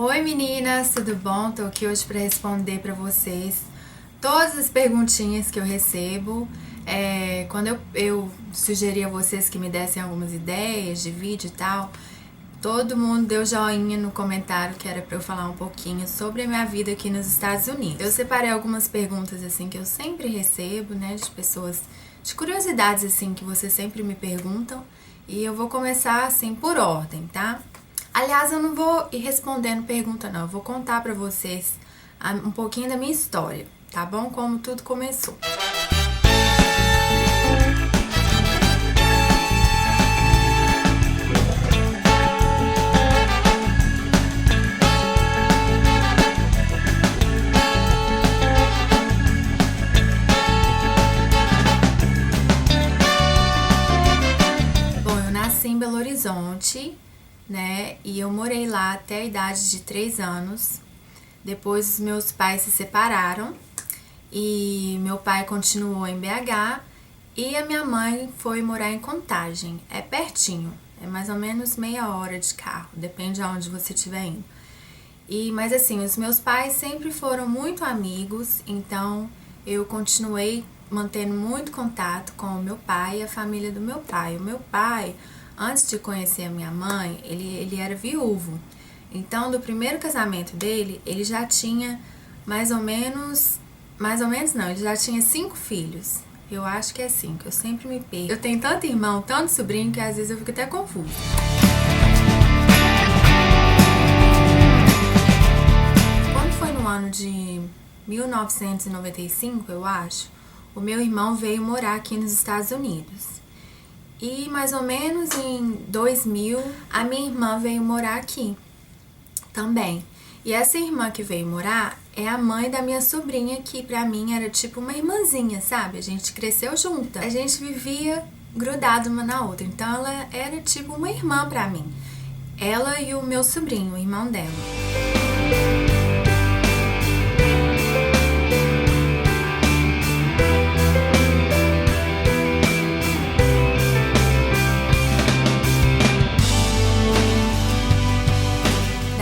Oi meninas, tudo bom? Tô aqui hoje para responder para vocês todas as perguntinhas que eu recebo. Quando eu sugeri a vocês que me dessem algumas ideias de vídeo e tal, todo mundo deu joinha no comentário que era para eu falar um pouquinho sobre a minha vida aqui nos Estados Unidos. Eu separei algumas perguntas assim que eu sempre recebo, né, de pessoas, de curiosidades assim que vocês sempre me perguntam, e eu vou começar assim por ordem, tá? Aliás, eu não vou ir respondendo pergunta não, eu vou contar pra vocês um pouquinho da minha história, tá bom? Como tudo começou. Bom, eu nasci em Belo Horizonte, né? E eu morei lá até a idade de 3 anos. Depois os meus pais se separaram e meu pai continuou em BH e a minha mãe foi morar em Contagem. É pertinho, é mais ou menos meia hora de carro, depende de onde você estiver indo. Mas assim, os meus pais sempre foram muito amigos, então eu continuei mantendo muito contato com o meu pai e a família do meu pai. O meu pai, antes de conhecer a minha mãe, ele era viúvo. Então, do primeiro casamento dele, ele já tinha mais ou menos não, ele já tinha 5 filhos. Eu acho que é 5, eu sempre me perco. Eu tenho tanto irmão, tanto sobrinho, que às vezes eu fico até confusa. Quando foi no ano de 1995, eu acho, o meu irmão veio morar aqui nos Estados Unidos. E mais ou menos em 2000, a minha irmã veio morar aqui também. E essa irmã que veio morar é a mãe da minha sobrinha, que pra mim era tipo uma irmãzinha, sabe? A gente cresceu junta, a gente vivia grudado uma na outra. Então ela era tipo uma irmã pra mim. Ela e o meu sobrinho, o irmão dela.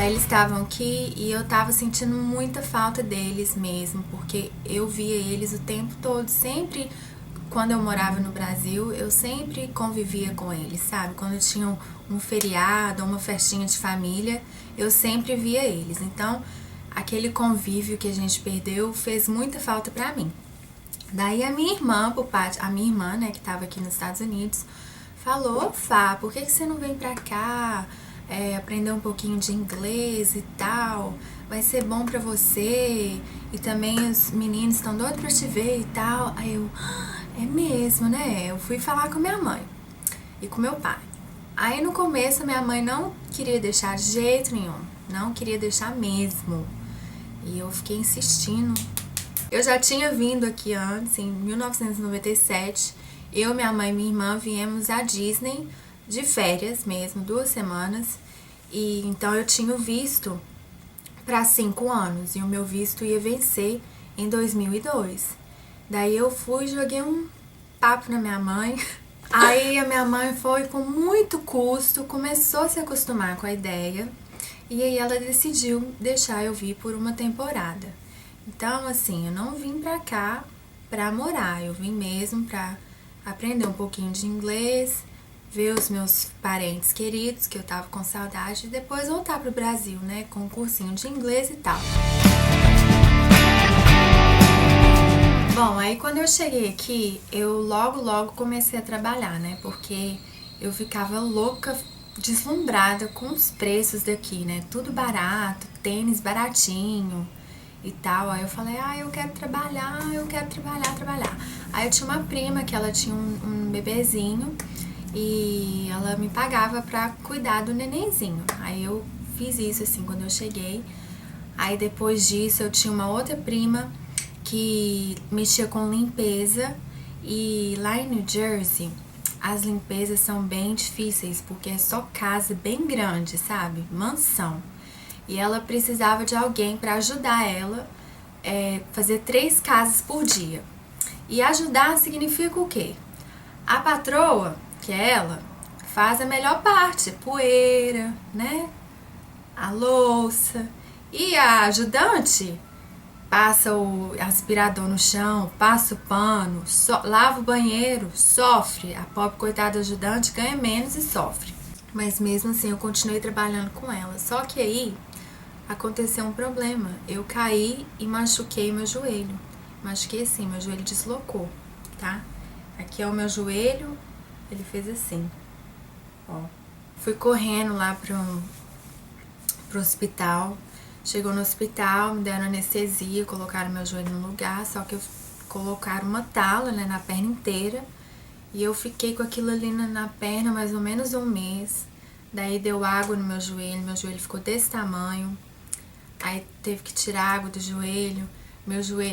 Eles estavam aqui e eu tava sentindo muita falta deles mesmo, porque eu via eles o tempo todo, sempre quando eu morava no Brasil, eu sempre convivia com eles, sabe? Quando tinha um feriado, uma festinha de família, eu sempre via eles. Então, aquele convívio que a gente perdeu fez muita falta pra mim. Daí a minha irmã, né, que tava aqui nos Estados Unidos, falou: Fá, por que você não vem pra cá? Aprender um pouquinho de inglês e tal, vai ser bom pra você, e também os meninos estão doidos pra te ver e tal. Aí eu, é mesmo, né? Eu fui falar com minha mãe e com meu pai. Aí no começo minha mãe não queria deixar de jeito nenhum, não queria deixar mesmo, e eu fiquei insistindo. Eu já tinha vindo aqui antes, em 1997, eu, minha mãe e minha irmã viemos à Disney de férias mesmo, 2 semanas, e então eu tinha o visto para 5 anos, e o meu visto ia vencer em 2002. Daí eu fui e joguei um papo na minha mãe. Aí a minha mãe foi com muito custo, começou a se acostumar com a ideia, e aí ela decidiu deixar eu vir por uma temporada. Então, assim, eu não vim pra cá pra morar, eu vim mesmo pra aprender um pouquinho de inglês, ver os meus parentes queridos, que eu tava com saudade, e depois voltar pro Brasil, né, com um cursinho de inglês e tal. Bom, aí quando eu cheguei aqui, eu logo comecei a trabalhar, né, porque eu ficava louca, deslumbrada com os preços daqui, né, tudo barato, tênis baratinho e tal. Aí eu falei, eu quero trabalhar. Aí eu tinha uma prima que ela tinha um bebezinho, e ela me pagava pra cuidar do nenenzinho. Aí eu fiz isso assim quando eu cheguei. Aí depois disso eu tinha uma outra prima que mexia com limpeza, e lá em New Jersey as limpezas são bem difíceis, porque é só casa bem grande, sabe? Mansão. E ela precisava de alguém pra ajudar ela, fazer 3 casas por dia. E ajudar significa o quê? A patroa, que é ela, faz a melhor parte, poeira, né? a louça. E a ajudante passa o aspirador no chão, passa o pano, lava o banheiro, sofre. A pobre coitada ajudante ganha menos e sofre. Mas mesmo assim eu continuei trabalhando com ela. Só que aí aconteceu um problema. Eu caí e machuquei meu joelho. Machuquei assim, meu joelho deslocou, tá? Aqui é o meu joelho, ele fez assim, ó. Fui correndo lá pro hospital. Chegou no hospital, me deram anestesia, colocaram meu joelho no lugar, só que colocaram uma tala, né, na perna inteira. E eu fiquei com aquilo ali na perna mais ou menos um mês. Daí deu água no meu joelho ficou desse tamanho. Aí teve que tirar água do joelho,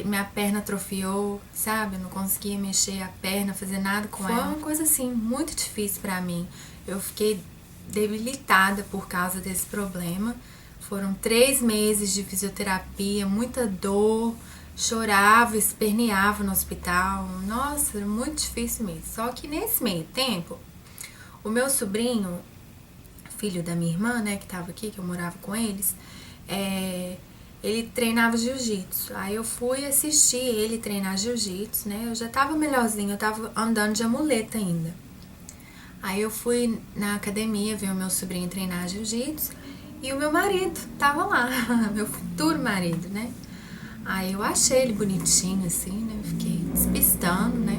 minha perna atrofiou, sabe? Eu não conseguia mexer a perna, fazer nada com ela. Foi uma coisa assim, muito difícil pra mim. Eu fiquei debilitada por causa desse problema. Foram 3 meses de fisioterapia, muita dor, chorava, esperneava no hospital. Nossa, era muito difícil mesmo. Só que nesse meio tempo, o meu sobrinho, filho da minha irmã, né, que tava aqui, que eu morava com eles, ele treinava jiu-jitsu. Aí eu fui assistir ele treinar jiu-jitsu, né? Eu já tava melhorzinho, eu tava andando de amuleta ainda. Aí eu fui na academia ver o meu sobrinho treinar jiu-jitsu e o meu marido tava lá, meu futuro marido, né? Aí eu achei ele bonitinho assim, né? Eu fiquei despistando, né?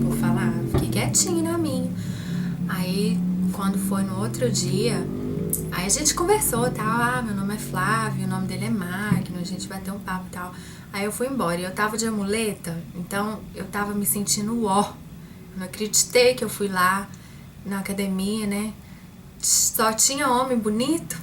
Vou falar, fiquei quietinha na minha. Aí quando foi no outro dia, aí a gente conversou, tal, meu nome é Flávio, o nome dele é Magno, a gente bateu um papo e tal. Aí eu fui embora e eu tava de amuleta, então eu tava me sentindo ó. Eu não acreditei que eu fui lá na academia, né? Só tinha homem bonito.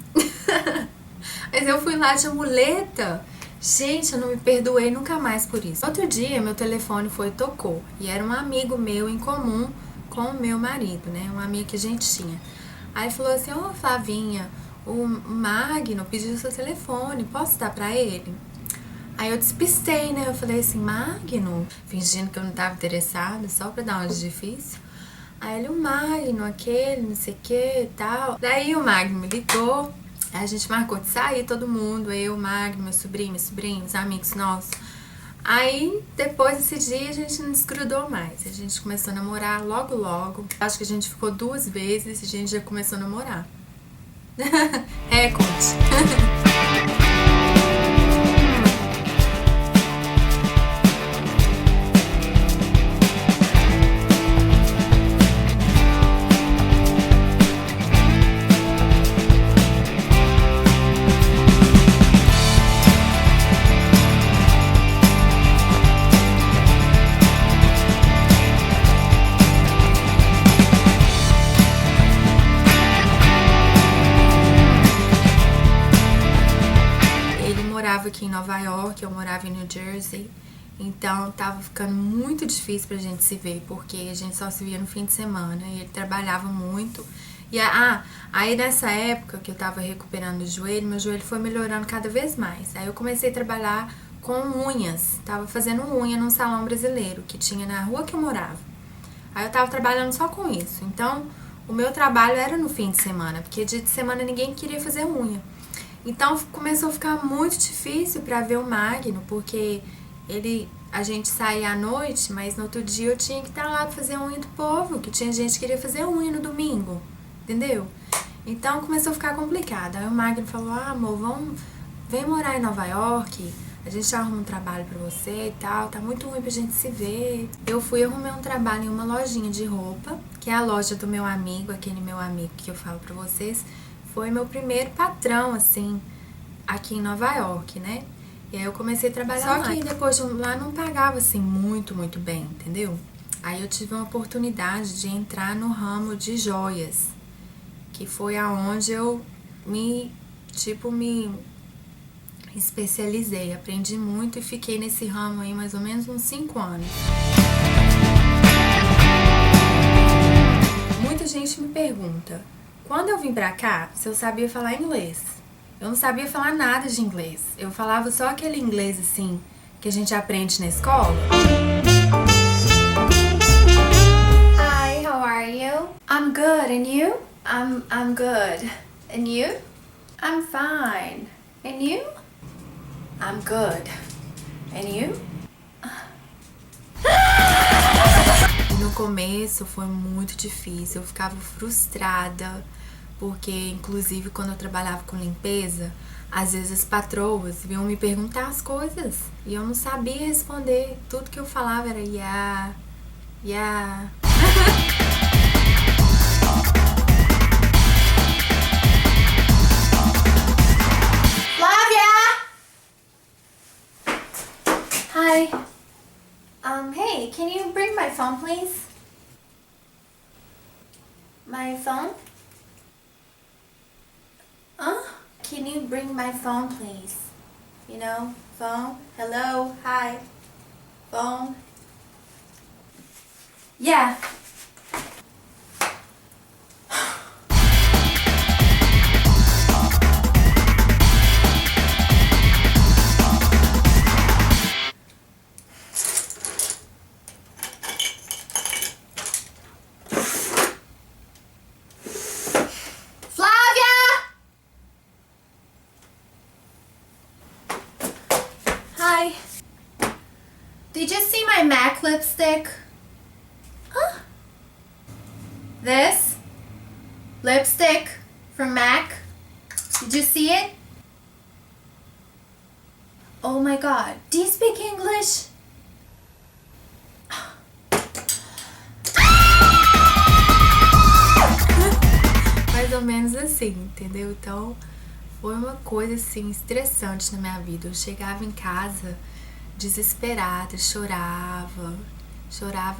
Mas eu fui lá de amuleta. Gente, eu não me perdoei nunca mais por isso. Outro dia, meu telefone tocou. E era um amigo meu em comum com o meu marido, né? Um amigo que a gente tinha. Aí falou assim, ô Flavinha, o Magno pediu seu telefone, posso dar pra ele? Aí eu despistei, né? Eu falei assim, Magno, fingindo que eu não tava interessada, só pra dar um difícil. Aí ele, o Magno, aquele, não sei o que e tal. Daí o Magno me ligou, aí a gente marcou de sair, todo mundo, eu, o Magno, meu sobrinho, os amigos nossos. Aí, depois desse dia, a gente não desgrudou mais. A gente começou a namorar logo. Acho que a gente ficou 2 vezes e a gente já começou a namorar. Recorde. Aqui em Nova York, eu morava em New Jersey, então tava ficando muito difícil pra gente se ver, porque a gente só se via no fim de semana e ele trabalhava muito. E aí nessa época que eu tava recuperando o joelho, meu joelho foi melhorando cada vez mais. Aí eu comecei a trabalhar com unhas, tava fazendo unha num salão brasileiro que tinha na rua que eu morava. Aí eu tava trabalhando só com isso, então o meu trabalho era no fim de semana, porque dia de semana ninguém queria fazer unha. Então começou a ficar muito difícil pra ver o Magno, porque a gente saía à noite, mas no outro dia eu tinha que estar lá pra fazer a unha do povo, que tinha gente que queria fazer unha no domingo, entendeu? Então começou a ficar complicado. Aí o Magno falou, amor, vem morar em Nova York, a gente arruma um trabalho pra você e tal, tá muito ruim pra gente se ver. Eu fui arrumar um trabalho em uma lojinha de roupa, que é a loja do meu amigo, aquele meu amigo que eu falo pra vocês. Foi meu primeiro patrão, assim, aqui em Nova York, né? E aí eu comecei a trabalhar lá. Só que depois lá não pagava, assim, muito bem, entendeu? Aí eu tive uma oportunidade de entrar no ramo de joias, que foi aonde eu me especializei. Aprendi muito e fiquei nesse ramo aí mais ou menos uns 5 anos. Muita gente me pergunta, quando eu vim pra cá, se eu sabia falar inglês. Eu não sabia falar nada de inglês. Eu falava só aquele inglês, assim, que a gente aprende na escola. Hi, how are you? I'm good, and you? I'm good. And you? I'm fine. And you? I'm good. And you? No começo foi muito difícil, eu ficava frustrada, porque inclusive quando eu trabalhava com limpeza, às vezes as patroas vinham me perguntar as coisas e eu não sabia responder. Tudo que eu falava era yeah, yeah. Hi. Hey, can you bring my phone, please? My phone? Can you bring my phone, please? You know, phone? Hello? Hi? Phone? Yeah. Hi. Did you see my MAC lipstick? Huh? This lipstick from MAC. Did you see it? Oh my god. Do you speak English? Mais ou menos assim, entendeu? Então, foi uma coisa assim estressante na minha vida. Eu chegava em casa desesperada, chorava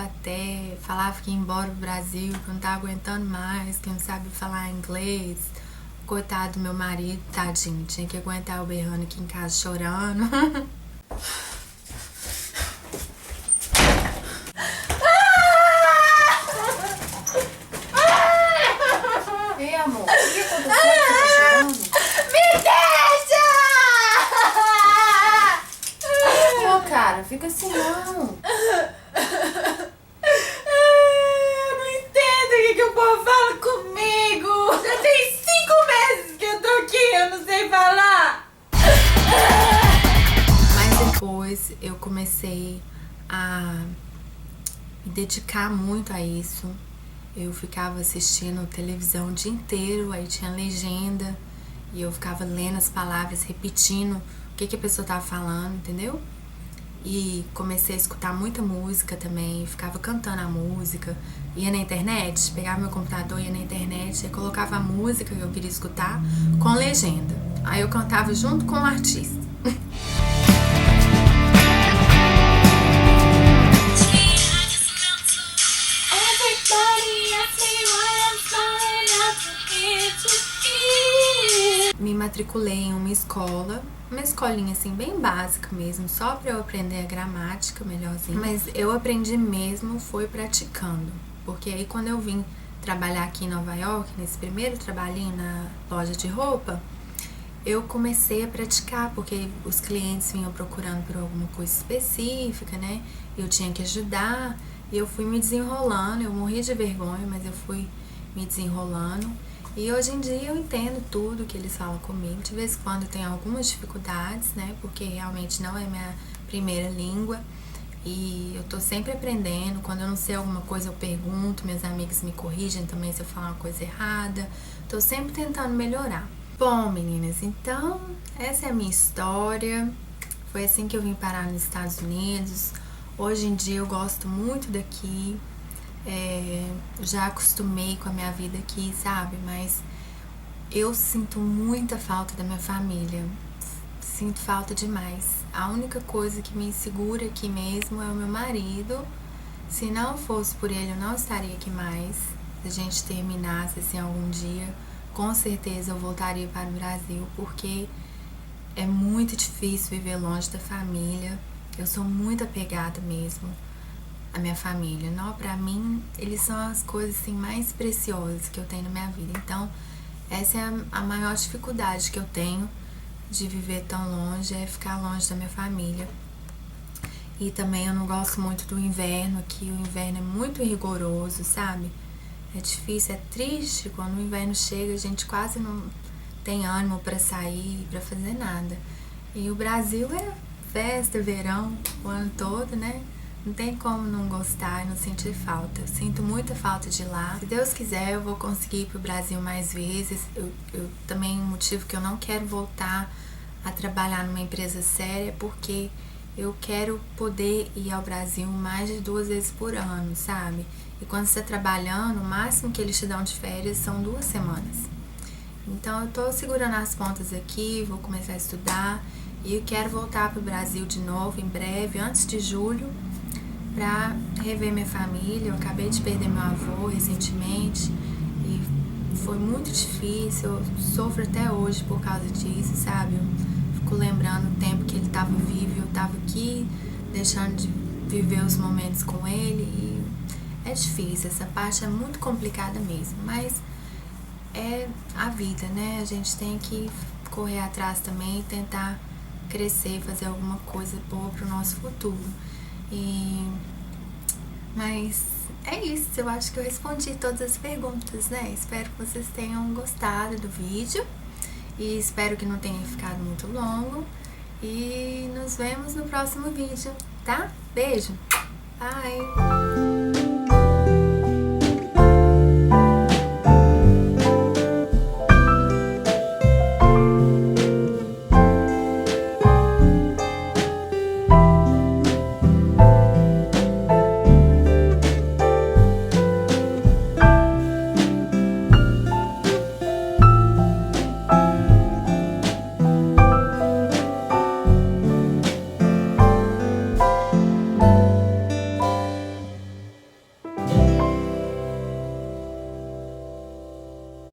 até, falava que ia embora pro Brasil, que eu não tava aguentando mais, que eu não sabia falar inglês. Coitado do meu marido, tadinho, tinha que aguentar eu berrando aqui em casa chorando. Ei, amor, o que aconteceu? Você tá chorando? Me deixa! Pô, cara, fica assim não. Eu não entendo o que o povo fala comigo. Já tem 5 meses que eu tô aqui, eu não sei falar. Mas depois eu comecei a me dedicar muito a isso. Eu ficava assistindo televisão o dia inteiro, aí tinha legenda e eu ficava lendo as palavras, repetindo o que a pessoa tava falando, entendeu? E comecei a escutar muita música também, ficava cantando a música, ia na internet, pegava meu computador, ia na internet e colocava a música que eu queria escutar com legenda. Aí eu cantava junto com o artista. Me matriculei em uma escolinha assim bem básica mesmo, só pra eu aprender a gramática melhorzinho. Mas eu aprendi mesmo foi praticando, porque aí quando eu vim trabalhar aqui em Nova York, nesse primeiro trabalhinho na loja de roupa, eu comecei a praticar, porque os clientes vinham procurando por alguma coisa específica, né? Eu tinha que ajudar, e eu fui me desenrolando, eu morri de vergonha, mas eu fui me desenrolando. E hoje em dia eu entendo tudo que eles falam comigo. De vez em quando eu tenho algumas dificuldades, né? Porque realmente não é minha primeira língua. E eu tô sempre aprendendo. Quando eu não sei alguma coisa eu pergunto. Meus amigos me corrigem também se eu falar uma coisa errada. Tô sempre tentando melhorar. Bom, meninas, então essa é a minha história. Foi assim que eu vim parar nos Estados Unidos. Hoje em dia eu gosto muito daqui. Já acostumei com a minha vida aqui, sabe? Mas eu sinto muita falta da minha família. Sinto falta demais. A única coisa que me segura aqui mesmo é o meu marido. Se não fosse por ele, eu não estaria aqui mais. Se a gente terminasse assim algum dia, com certeza eu voltaria para o Brasil, porque é muito difícil viver longe da família. Eu sou muito apegada mesmo a minha família. Não, pra mim, eles são as coisas assim mais preciosas que eu tenho na minha vida. Então, essa é a maior dificuldade que eu tenho de viver tão longe, é ficar longe da minha família. E também eu não gosto muito do inverno aqui. O inverno é muito rigoroso, sabe? É difícil, é triste. Quando o inverno chega, a gente quase tem ânimo para sair, para fazer nada. E o Brasil é festa, verão, o ano todo, né? Não tem como não gostar e não sentir falta. Eu sinto muita falta de lá. Se Deus quiser, eu vou conseguir ir pro Brasil mais vezes. Eu também, um motivo que eu não quero voltar a trabalhar numa empresa séria, porque eu quero poder ir ao Brasil mais de 2 vezes por ano, sabe? E quando você tá trabalhando, o máximo que eles te dão de férias são 2 semanas. Então eu tô segurando as pontas aqui, vou começar a estudar e eu quero voltar pro Brasil de novo em breve, antes de julho, pra rever minha família. Eu acabei de perder meu avô recentemente e foi muito difícil, eu sofro até hoje por causa disso, sabe? Eu fico lembrando o tempo que ele tava vivo, eu tava aqui, deixando de viver os momentos com ele e é difícil, essa parte é muito complicada mesmo, mas é a vida, né? A gente tem que correr atrás também e tentar crescer, fazer alguma coisa boa pro nosso futuro. Mas é isso, eu acho que eu respondi todas as perguntas, né? Espero que vocês tenham gostado do vídeo e espero que não tenha ficado muito longo. E nos vemos no próximo vídeo, tá? Beijo! Bye!